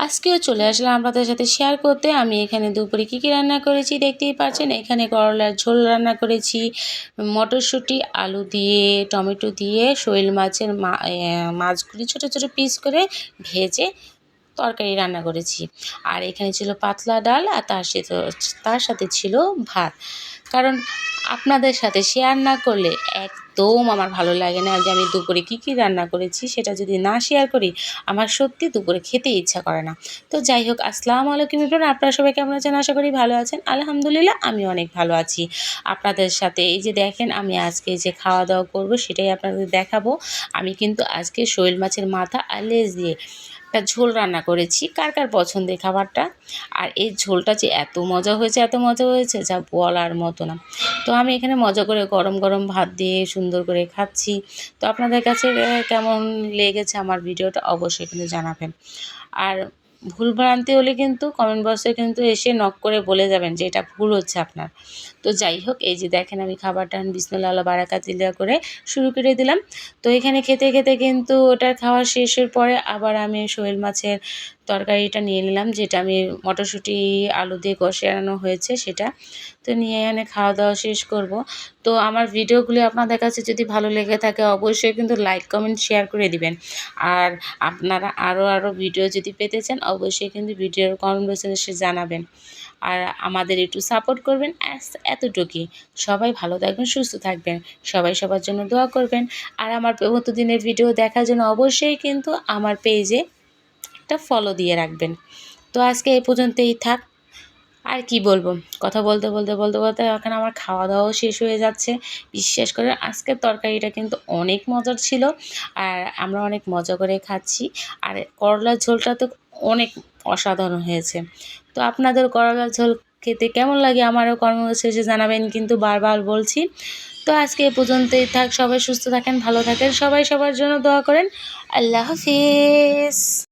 আজকেও চলে আসলাম আপনাদের সাথে শেয়ার করতে। আমি এখানে দুপুরে কী কী রান্না করেছি দেখতেই পাচ্ছেন। এখানে করলার ঝোল রান্না করেছি, মটরশুঁটি, আলু দিয়ে, টমেটো দিয়ে, শোল মাছের মাছগুলি ছোটো ছোটো পিস করে ভেজে তরকারি রান্না করেছি। আর এখানে ছিল পাতলা ডাল, আর তার সাথে ছিল ভাত। কারণ আপনাদের সাথে শেয়ার না করলে একদম আমার ভালো লাগে না, যে আমি দুপুরে কী কী রান্না করেছি সেটা যদি না শেয়ার করি আমার সত্যি দুপুরে খেতে ইচ্ছা করে না। তো যাই হোক, আসসালামু আলাইকুম এভরিওয়ান, আপনারা সবাই কেমন আছেন? আশা করি ভালো আছেন। আলহামদুলিল্লাহ আমি অনেক ভালো আছি। আপনাদের সাথে এই যে দেখেন, আমি আজকে যে খাওয়া দাওয়া করব সেটাই আপনাদের দেখাবো। আমি কিন্তু আজকে শোল মাছের মাথা আর লেজ দিয়ে একটা ঝোল রান্না করেছি। কার কার পছন্দের খাবারটা? আর এই ঝোলটা যে এত মজা হয়েছে যা বলার মতো না। তো আমি এখানে মজা করে গরম গরম ভাত দিয়ে সুন্দর করে খাচ্ছি। তো আপনাদের কাছে কেমন লেগেছে আমার ভিডিওটা অবশ্যই কিন্তু জানাবেন। আর ভুলভ্রান্তি হলে কিন্তু কমেন্ট বক্সে কিন্তু এসে নক করে বলে যাবেন যে এটা ভুল হচ্ছে আপনার। তো যাই হোক, এই যে দেখেন আমি খাবারটা বিসমিল্লাহ আল্লাহ বারাকাতুল্লাহ করে শুরু করে দিলাম। তো এখানে খেতে খেতে কিন্তু ওটার খাওয়া শেষের পরে আবার আমি শোল মাছের তরকারিটা নিয়ে নিলাম, যেটা আমি মটরশুঁটি আলু দিয়ে কষানো হয়েছে সেটা। তো নিয়ে এনে খাওয়া দাওয়া শেষ করব। তো আমার ভিডিওগুলি আপনাদের কাছে যদি ভালো লেগে থাকে অবশ্যই কিন্তু লাইক কমেন্ট শেয়ার করে দিবেন। আর আপনারা আরও ভিডিও যদি পেতে চান অবশ্যই কিন্তু ভিডিওর কমেন্ট বক্সে এসে জানাবেন। আর আমাদের একটু সাপোর্ট করবেন, এতটুকুই। সবাই ভালো থাকবেন, সুস্থ থাকবেন, সবাই সবার জন্য দোয়া করবেন। আর আমার প্রতিদিনের ভিডিও দেখার জন্য অবশ্যই কিন্তু আমার পেজে একটা ফলো দিয়ে রাখবেন। তো আজকে এই পর্যন্তই থাক। আর কি বলবো, কথা বলতে বলতে বলতে বলতে এখন আমার খাওয়া দাওয়াও শেষ হয়ে যাচ্ছে। বিশ্বাস করে আজকের তরকারিটা কিন্তু অনেক মজার ছিল, আর আমরা অনেক মজা করে খাচ্ছি। আর করলার ঝোলটা তো অনেক অসাধারণ হয়েছে। তো আপনাদের করলার ঝোল খেতে কেমন লাগে আমারও কমেন্ট শেষে জানাবেন, কিন্তু বারবার বলছি। তো আজকে এ পর্যন্তই থাক। সবাই সুস্থ থাকেন, ভালো থাকেন, সবাই সবার জন্য দোয়া করেন। আল্লাহ হাফিজ।